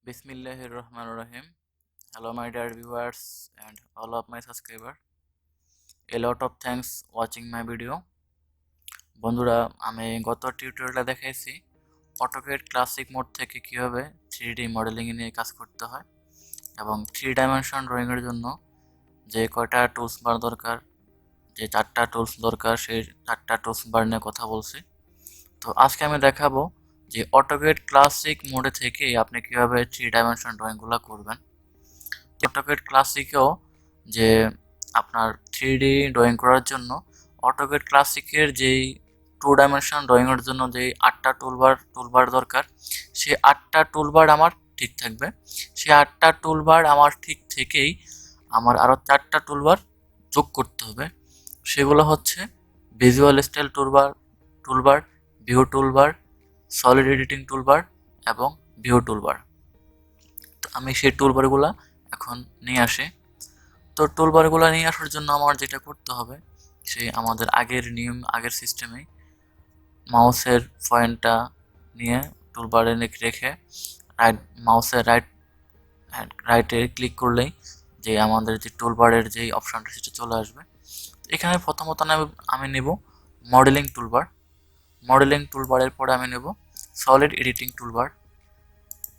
Bismillahir Rahmanir Rahim. Hello, my dear viewers and all of my subscribers. A lot of thanks watching my video. বন্ধুরা, আমি গত টিউটোরিয়ালে দেখাইছি AutoCAD classic mode থেকে কিভাবে 3D modelling নিয়ে কাজ করতে হয় এবং 3 ডাইমেনশন ড্রয়িং এর জন্য যে কয়টা টুলস বার দরকার, যে 4টা টুলস দরকার, সেই 4টা টুলস বার নিয়ে কথা বলছি। তো আজকে আমি দেখাবো যে অটোক্যাড ক্লাসিক মোডে থেকে আপনি কিভাবে 3 ডাইমেনশন ড্রয়িংগুলো করবেন। অটোক্যাড ক্লাসিকেও যে আপনার 3D ড্রয়িং করার জন্য অটোক্যাড ক্লাসিকের যেই 2 ডাইমেনশন ড্রয়িংয়ের জন্য যেই 8টা টুলবার দরকার, সেই 8টা টুলবার আমার ঠিক থাকবে। সেই 8টা টুলবার আমার ঠিক থেকেই আমার আরও 4টা টুলবার যোগ করতে হবে। সেগুলো হচ্ছে visual style toolbar, view toolbar, solid editing toolbar এবং ভিউ টুলবার। তো আমি সেই টুলবারগুলো এখন নিয়ে আসি। তো টুলবারগুলো নিয়ে আসার জন্য আমার যেটা করতে হবে, সেই আমাদের আগের সিস্টেমে মাউসের পয়েন্টটা নিয়ে টুলবারে রেখে মাউসের রাইটে ক্লিক করলেই যে আমাদের যে টুলবারের যেই অপশানটা সেটা চলে আসবে। এখানে প্রথমত আমি নেব মডেলিং টুলবারের পরে আমি নেব সলিড এডিটিং টুলবার,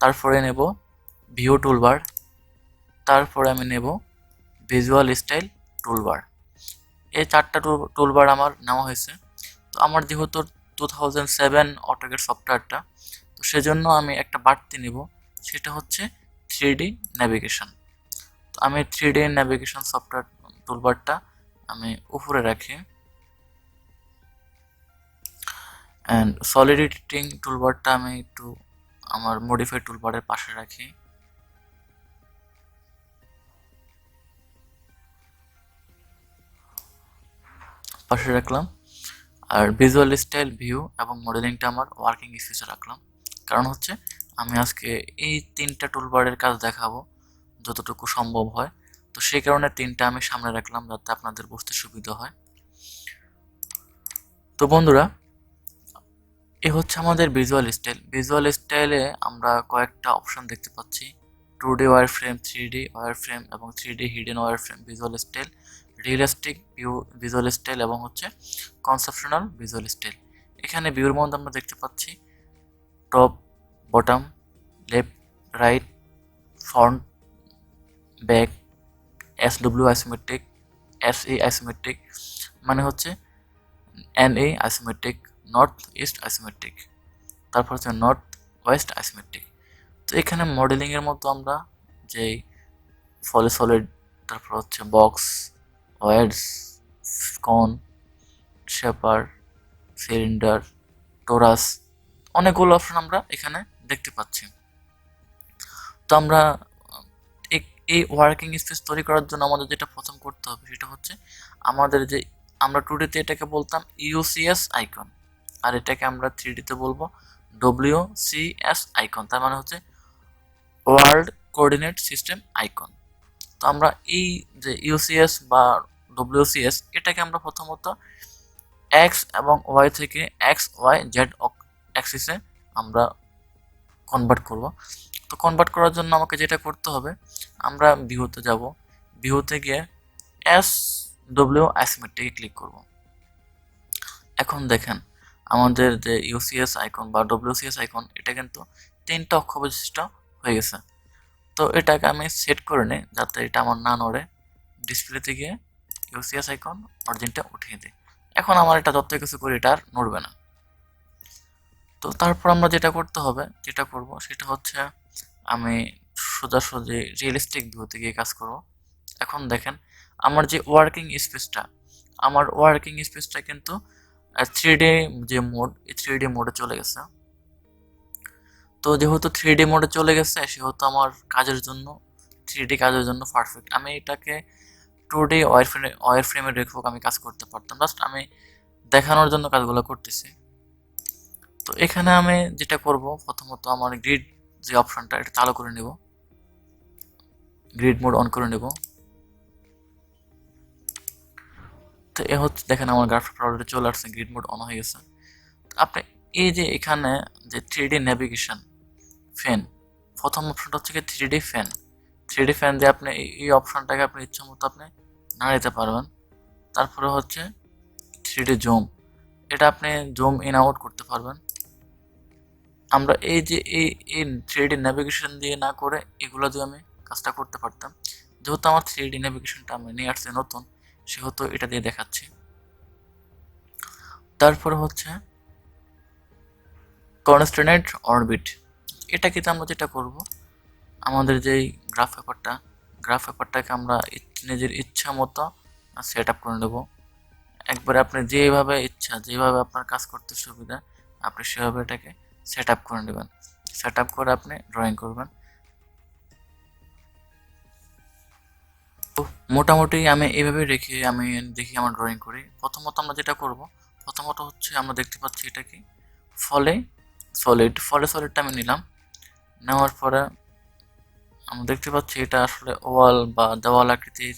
তারপরে নেব ভিউ টুলবার, তারপরে আমি নেব ভিজুয়াল স্টাইল টুলবার। এই 4টা টুলবার আমার নেওয়া হয়েছে। তো আমার যেহেতু 2007 অটোক্যাড সফটওয়্যারটা, তো সেজন্য আমি একটা বাড়তি নেব, সেটা হচ্ছে 3D ন্যাভিগেশন। তো আমি 3D ন্যাভিগেশন সফটওয়্যার টুলবারটা আমি উপরে রাখি অ্যান্ড সলিড এডিটিং টুলবারটা আমি একটু আমার মডিফাই টুলবারের পাশে রাখি। রাখলাম। আর ভিজুয়াল স্টাইল, ভিউ এবং মডেলিংটা আমার ওয়ার্কিং স্পেসে রাখলাম। কারণ হচ্ছে আমি আজকে এই 3টা টুলবারের কাজ দেখাবো যতটুকু সম্ভব হয়। তো সেই কারণে 3টা আমি সামনে রাখলাম যাতে আপনাদের বুঝতে সুবিধা হয়। তো বন্ধুরা, এ হচ্ছে আমাদের ভিজুয়াল স্টাইলে আমরা কয়েকটা অপশন দেখতে পাচ্ছি: 2D war frame, 3D war frame এবং 3D hidden wire frame visual style, realistic view visual style এবং হচ্ছে কনসেপশনাল ভিজুয়াল স্টাইল। এখানে ভিউর মধ্যে আমরা দেখতে পাচ্ছি top, bottom, left, right, front, back, SW isometric, SE isometric, মানে হচ্ছে NA isometric, north east isometric, তারপর হচ্ছে নর্থ ওয়েস্ট আইসোমেট্রিক। তো এখানে মডেলিংয়ের মতো আমরা যেই সলিড, তারপর হচ্ছে বক্স, ওয়েডস, কোন, শেপার, সিলিন্ডার, টোরাস, অনেকগুলো অপশন আমরা এখানে দেখতে পাচ্ছি। তো আমরা এই ওয়ার্কিং স্পেস তৈরি করার জন্য আমাদের যেটা প্রথম করতে হবে সেটা হচ্ছে আমাদের যে আমরা 2Dতে এটাকে বলতাম UCS আইকন, আর এটাকে আমরা 3Dতে বলবো WCS আইকন, তার মানে হচ্ছে ওয়ার্ল্ড কোঅর্ডিনেট সিস্টেম আইকন। তো আমরা এই যে UCS বা WCS, এটাকে আমরা প্রথমত এক্স এবং ওয়াই থেকে XYZ অ্যাক্সিসে আমরা কনভার্ট করব। তো কনভার্ট করার জন্য আমাকে যেটা করতে হবে, আমরা ভিউতে যাব, ভিউতে গিয়ে SW আইসোমেট্রিকে ক্লিক করব। এখন দেখেন আমাদের যে UCS আইকন বা WCS আইকন, এটা কিন্তু 3টা অক্ষ বিশিষ্ট হয়ে গেছে। তো এটাকে আমি সেট করে নিই যাতে এটা আমার না নড়ে। ডিসপ্লেতে গিয়ে UCS আইকন অরিজিনটা উঠিয়ে দিই। এখন আমার এটা যত কিছু করি এটা আর নড়বে না। তো তারপর আমরা যেটা করব সেটা হচ্ছে আমি সোজাসুজি রিয়েলিস্টিক ভিউতে গিয়ে কাজ করব। এখন দেখেন আমার যে ওয়ার্কিং স্পেসটা কিন্তু 3D যে মোড, এই 3D মোডে চলে গেছে। তো যেহেতু 3D মোডে চলে গেছে, সেহেতু আমার 3D কাজের জন্য পারফেক্ট। আমি এটাকে 2D ওয়ার ফ্রেমে রেখেও আমি কাজ করতে পারতাম, জাস্ট আমি দেখানোর জন্য কাজগুলো করতেছি। তো এখানে আমি যেটা করব, প্রথমত আমার গ্রিড যে অপশনটা, এটা চালু করে নেব, গ্রিড মোড অন করে নেব। তো এ হচ্ছে দেখেন আমার গ্রাফিক অলরেডি চলে আসছে, গ্রিড মোড অন হয়ে গেছে। আপনি এই যে এখানে যে 3D ন্যাভিগেশন ফ্যান, প্রথম অপশনটা হচ্ছে কি 3D ফ্যান। 3D ফ্যান দিয়ে আপনি এই অপশনটাকে আপনি ইচ্ছা মতো আপনি নাড়াইতে পারবেন। তারপরে হচ্ছে 3D জুম, এটা আপনি জুম ইন আউট করতে পারবেন। আমরা এই যে এই 3D নেভিগেশন দিয়ে না করে এগুলো দিয়ে আমি কাজটা করতে পারতাম। যেহেতু আমার 3D নেভিগেশনটা আমি নিয়ে আসছি নতুন, সেহেতু এটা দিয়ে দেখাচ্ছি। তারপরে হচ্ছে কনস্ট্রেন্ট অরবিট, এটা কিন্তু আমরা যেটা করব, আমাদের যেই গ্রাফ পেপারটাকে আমরা নিজের ইচ্ছা মতো সেট আপ করে নেব। একবারে আপনি যেভাবে ইচ্ছা, যেভাবে আপনার কাজ করতে সুবিধা, আপনি সেভাবে এটাকে সেট আপ করে নেবেন। সেট আপ করে আপনি ড্রয়িং করবেন। তো মোটামুটি আমি এইভাবে রেখে আমি দেখি আমার ড্রয়িং করি। প্রথমত আমরা যেটা করব, প্রথমত হচ্ছে আমরা দেখতে পাচ্ছি এটা কি সলিডটা আমি নিলাম। নেওয়ার পরে আমরা দেখতে পাচ্ছি এটা আসলে ওয়াল বা দেওয়াল আকৃতির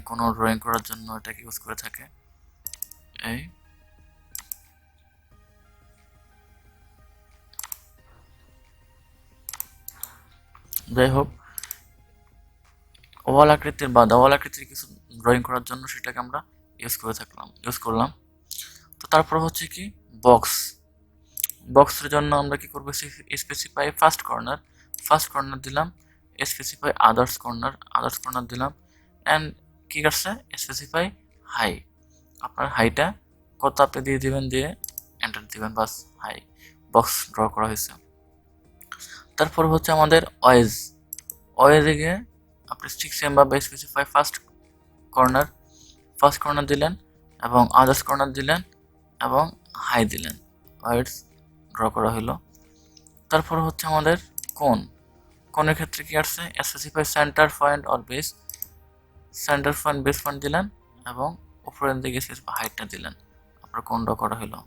কোনো ড্রয়িং করার জন্য এটাকে ইউজ করে থাকে। এই যাই হোক, ওয়াল আকৃতির বা দেওয়াল আকৃতির কিছু ড্রয়িং করার জন্য সেটাকে আমরা ইউজ করলাম। তো তারপর হচ্ছে কি বক্সের জন্য আমরা কি করবো, স্পেসিফাই ফার্স্ট কর্নার দিলাম, স্পেসিফাই আদার্স কর্নার দিলাম, অ্যান্ড কি করছে স্পেসিফাই হাই, আপনার হাইটা কত আপনি দিয়ে দিবেন, দিয়ে এন্টার দিবেন, বাস হাই বক্স ড্র করা হয়েছে। তারপর হচ্ছে আমাদের ওয়েজে গিয়ে আপনি ঠিক সেমভাবে স্পেসিফাই ফার্স্ট কর্নার দিলেন এবং আদার্স কর্নার দিলেন এবং হাই দিলেন, ওয়েজ ড্র করা হলো। তারপর হচ্ছে আমাদের কোণের ক্ষেত্রে কি আসছে, specify centre point or base point দিলেন এবং উপরের দিকে হাইটটা দিলেন, আপনার কোণ ড্র করা হলো।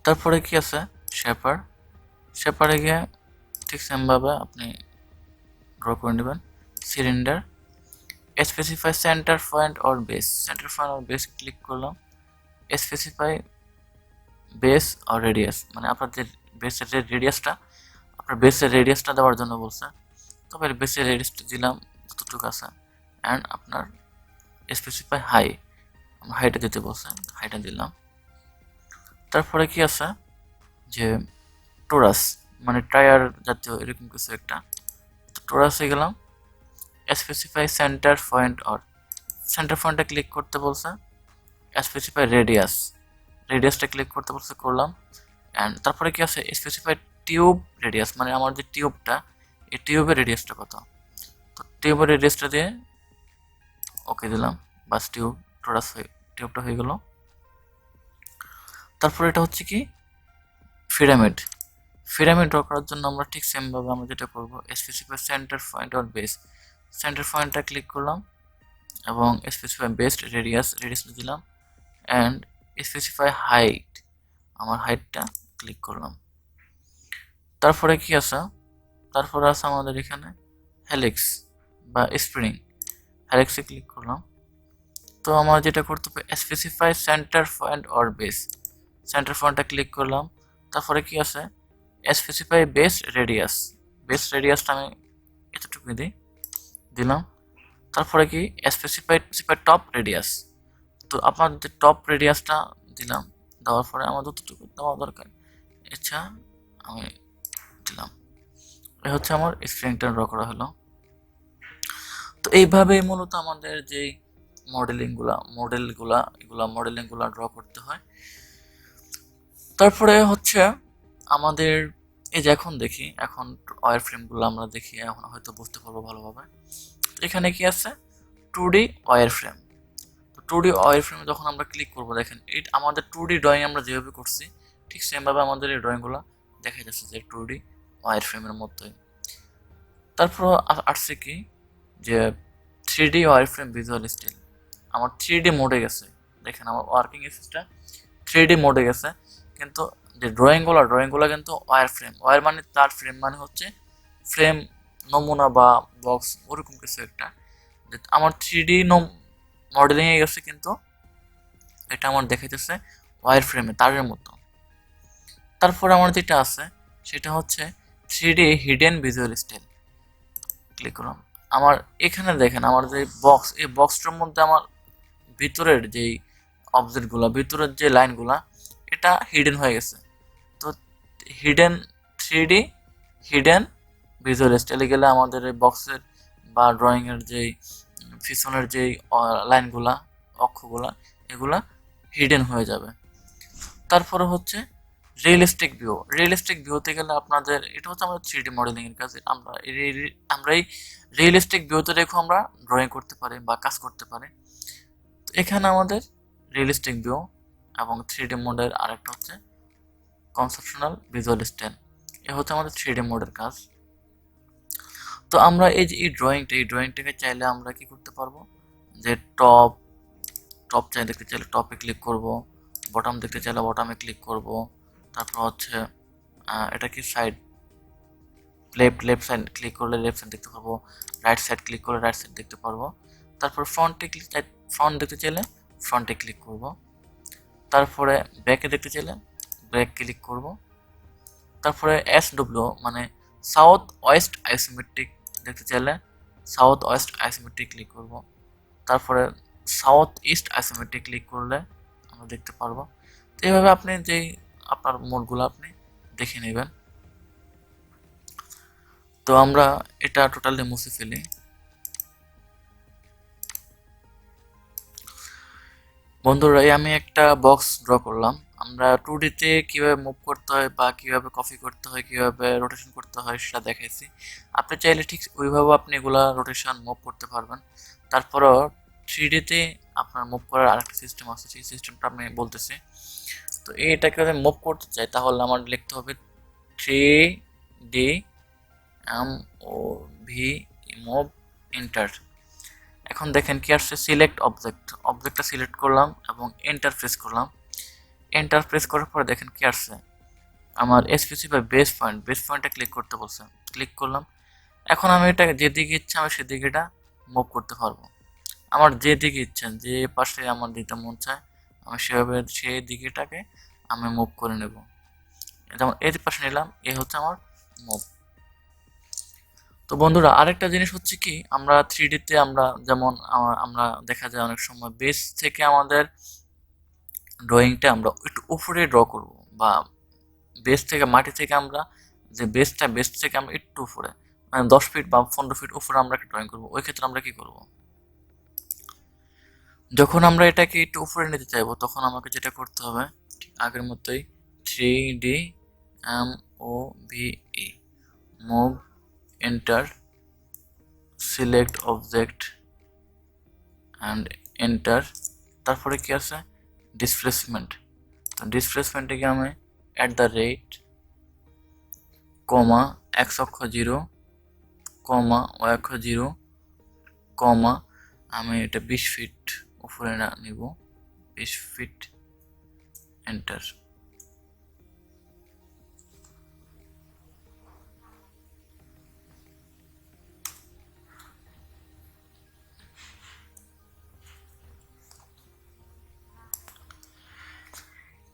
তারপরে কি আছে শেপারে গিয়ে ঠিক সেমভাবে আপনি ড্র করে নেবেন। Cylinder specify centre point or base click করলাম, স্পেসিফাই বেস অর রেডিয়াস, মানে আপনাদের বেসের রেডিয়াসটা দেওয়ার জন্য বলছে, তবে বেসের রেডিয়াসটা দিলাম যতটুকু আছে, অ্যান্ড আপনার স্পেসিফাই হাইটা দিতে বলছে, হাইটা দিলাম। তারপরে কি আছে যে টোরাস, মানে টায়ার জাতীয় এরকম কিছু একটা, তো টোরাসে গেলাম, স্পেসিফাই সেন্টার পয়েন্টটা ক্লিক করতে বলছে, স্পেসিফাই রেডিয়াসটা ক্লিক করতে বলছে, করলাম। অ্যান্ড তারপরে কি আছে স্পেসিফাই টিউব রেডিয়াস, মানে আমার যে টিউবটা, এই টিউবের রেডিয়াসটা কত, তো টিউবের রেডিয়াসটা দিয়ে ওকে দিলাম, বাস টিউবটা হয়ে গেল। তারপর এটা হচ্ছে কি পিরামিড ড্র করার জন্য আমরা ঠিক সেমভাবে আমরা যেটা করবো, specify centre point or base, centre পয়েন্টটা ক্লিক করলাম এবং স্পেসিফাই বেস্ট রেডিয়াসটা দিলাম, অ্যান্ড স্পেসিফাই হাইট, আমার হাইটটা ক্লিক করলাম। তারপরে কি আছে, আমাদের এখানে হেলিক্স বা হেলিক্সে ক্লিক করলাম। তো আমার যেটা করতে হবে, specify centre point or base, centre পয়েন্টটা ক্লিক করলাম। তারপরে কি আছে স্পেসিফাই বেস রেডিয়াসটা আমি এতটুকু দিলাম। তারপরে কি স্পেসিফাই টপ রেডিয়াস, তো আপনার যে টপ রেডিয়াসটা দিলাম, দেওয়ার পরে আমার যতটুকু দেওয়া দরকার ইচ্ছা আমি দিলাম। এই হচ্ছে আমার স্ক্রিনটা ড্র করা হলো। তো এইভাবেই মূলত আমাদের যেই মডেলিংগুলা ড্র করতে হয়। তারপরে হচ্ছে আমাদের এই যে এখন ওয়্যার ফ্রেমগুলো আমরা দেখি, এখন হয়তো বুঝতে পারবো ভালোভাবে। এখানে কি আছে 2D ওয়্যার ফ্রেম। তো 2D ওয়্যার ফ্রেমে যখন আমরা ক্লিক করবো, দেখেন এই আমাদের 2D ড্রয়িং আমরা যেভাবে করছি ঠিক সেমভাবে আমাদের এই ড্রয়িংগুলো দেখা যাচ্ছে যে 2D ওয়্যার ফ্রেমের মতোই। তারপর আসছে কি যে 3D wire frame visual style, আমার 3D মোডে গেছে। দেখেন আমার ওয়ার্কিং স্পেসটা 3D মোডে গেছে, কিন্তু যে ড্রয়িংগুলো কিন্তু ওয়্যার মানে তার ফ্রেম, মানে হচ্ছে ফ্রেম নমুনা বা বক্স ওরকম কিছু একটা। আমার 3D মডেলিংয়ে গেছে, কিন্তু এটা আমার দেখাইতেছে ওয়্যার ফ্রেমে তারের মতো। তারপরে আমার যেটা আছে সেটা হচ্ছে 3D hidden visual style. Click করলাম। আমার এখানে দেখেন আমার যে বক্স, এই বক্সটার মধ্যে আমার ভিতরের যেই অবজেক্টগুলো, ভিতরের যে লাইনগুলা, এটা হিডেন হয়ে গেছে। তো হিডেন 3D হিডেন ভিজুয়াল স্টাইলে গেলে আমাদের এই বক্সের বা ড্রয়িংয়ের যেই পিছনের যেই লাইনগুলা, অক্ষগুলা, এগুলা হিডেন হয়ে যাবে। তারপরে হচ্ছে রিয়েলিস্টিক ভিউ। রিয়েলিস্টিক ভিউতে গেলে আপনাদের এটা হচ্ছে আমাদের 3D মডেলিং এর কাজ। আমরা এই রিয়েলিস্টিক ভিউতে রেখে আমরা ড্রয়িং করতে পারি বা কাজ করতে পারি। তো এখানে আমাদের রিয়েলিস্টিক ভিউ এবং 3D মোডের আরেকটা হচ্ছে কনসেপশনাল ভিজুয়াল স্টাইল। এ হচ্ছে আমাদের 3D মোডের কাজ। তো আমরা এই যে এই ড্রয়িংটাকে চাইলে আমরা কি করতে পারবো, যে টপ দেখতে চাইলে টপে ক্লিক করব, বটম দেখতে চাইলে বটমে ক্লিক করব। তারপর হচ্ছে এটা কি সাইড, লেফট সাইড ক্লিক করলে লেফট সাইড দেখতে পারবো, রাইট সাইড ক্লিক করলে রাইট সাইড দেখতে পারবো। তারপর ফ্রন্ট দেখতে চাইলে ফ্রন্টে ক্লিক করব। তারপরে ব্যাকে দেখতে চাইলে ব্যাক ক্লিক করব। তারপরে SW মানে সাউথ ওয়েস্ট আইসোমেট্রিক দেখতে চাইলে সাউথ ওয়েস্ট আইসোমেট্রিক ক্লিক করব। তারপরে সাউথ ইস্ট আইসোমেট্রিক ক্লিক করলে আমরা দেখতে পারবো। তো এইভাবে আপনি যেই আপনার মোডগুলো আপনি দেখে নেবেন। তো আমরা এটা টোটালি মুছে ফেলি। বন্ধুরা, আমি একটা বক্স ড্র করলাম। আমরা 2D-তে কীভাবে মুভ করতে হয় বা কীভাবে কপি করতে হয়, কীভাবে রোটেশন করতে হয় সেটা দেখাইছি। আপনি চাইলে ঠিক ওইভাবে আপনি এগুলা রোটেশন মুভ করতে পারবেন। তারপরও 3D-তে আপনার মুভ করার আরেকটা সিস্টেম আছে, সেই সিস্টেমটা আমি বলতেছি। তো এটাকে যদি মুভ করতে চাই তাহলে আমার লিখতে হবে 3D মুভ, এন্টার। এখন দেখেন কি আসছে, সিলেক্ট অবজেক্টটা সিলেক্ট করলাম এবং এন্টার প্রেস করলাম। এন্টার প্রেস করার পরে দেখেন কি আসছে, আমার স্পেসিফাই বেস পয়েন্টে ক্লিক করতে বলছে। ক্লিক করলাম। এখন আমি এটা যেদিকে ইচ্ছা আমি সেদিকে এটা মুভ করতে পারবো। আমার যেদিকে ইচ্ছা, যে পাশে আমার দিতে মন চায় আমি সেভাবে সেই দিকেটাকে আমি মুভ করে নেব। যেমন এই পাশে নিলাম, এই হচ্ছে আমার মুভ। তো বন্ধুরা, আরেকটা জিনিস হচ্ছে কি, আমরা 3D-তে আমরা যেমন আমরা দেখা যায় অনেক সময় বেস থেকে আমাদের ড্রয়িংটা আমরা একটু উপরে ড্র করব, বা বেস থেকে মাটি থেকে আমরা যে বেস থেকে আমরা একটু উপরে মানে 10 ফিট বা 15 ফিট উপরে আমরা একটা ড্রয়িং করবো। ওই ক্ষেত্রে আমরা কি করব, যখন আমরা এটাকে একটু উপরে নিতে চাইবো তখন আমাকে যেটা করতে হবে ঠিক আগের মতোই 3D MOVE move, enter, select object and enter. তারপরে কি আছে, ডিসপ্লেসমেন্ট। তো ডিসপ্লেসমেন্টে গিয়ে আমি @ কমা x অক্ষ 0 কমা y অক্ষ 0 কমা আমি এটা 20 ফিট উপরে না নিব, 20 ফিট, এন্টার।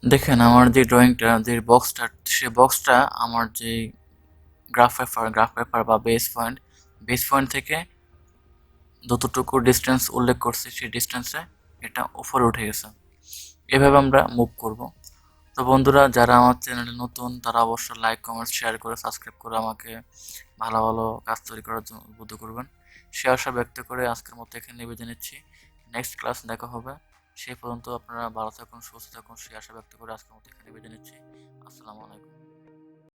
দেখেন আমার যে ড্রয়িংটা, যে বক্সটা, সে বক্সটা আমার যে গ্রাফ পেপার বা বেস পয়েন্ট থেকে যতটুকু ডিস্টেন্স উল্লেখ করছি সেই ডিস্টেন্সে এটা উপরে উঠে গেছে। এভাবে আমরা মুভ করব। তো বন্ধুরা, যারা আমার চ্যানেলে নতুন তারা অবশ্যই লাইক, কমেন্ট, শেয়ার করে সাবস্ক্রাইব করে আমাকে ভালো ভালো কাজ তৈরি করার জন্য উদ্বুদ্ধ করবেন। সে আশা ব্যক্ত করে আজকের মতো এখানে বিদায় নিচ্ছি। নেক্সট ক্লাস দেখা হবে। সেই পর্যন্ত আপনারা ভালো থাকুন, সুস্থ থাকুন, সে আশা ব্যক্ত করে আজকের মতো এখানে বিদায় নিচ্ছি। আসসালামু আলাইকুম।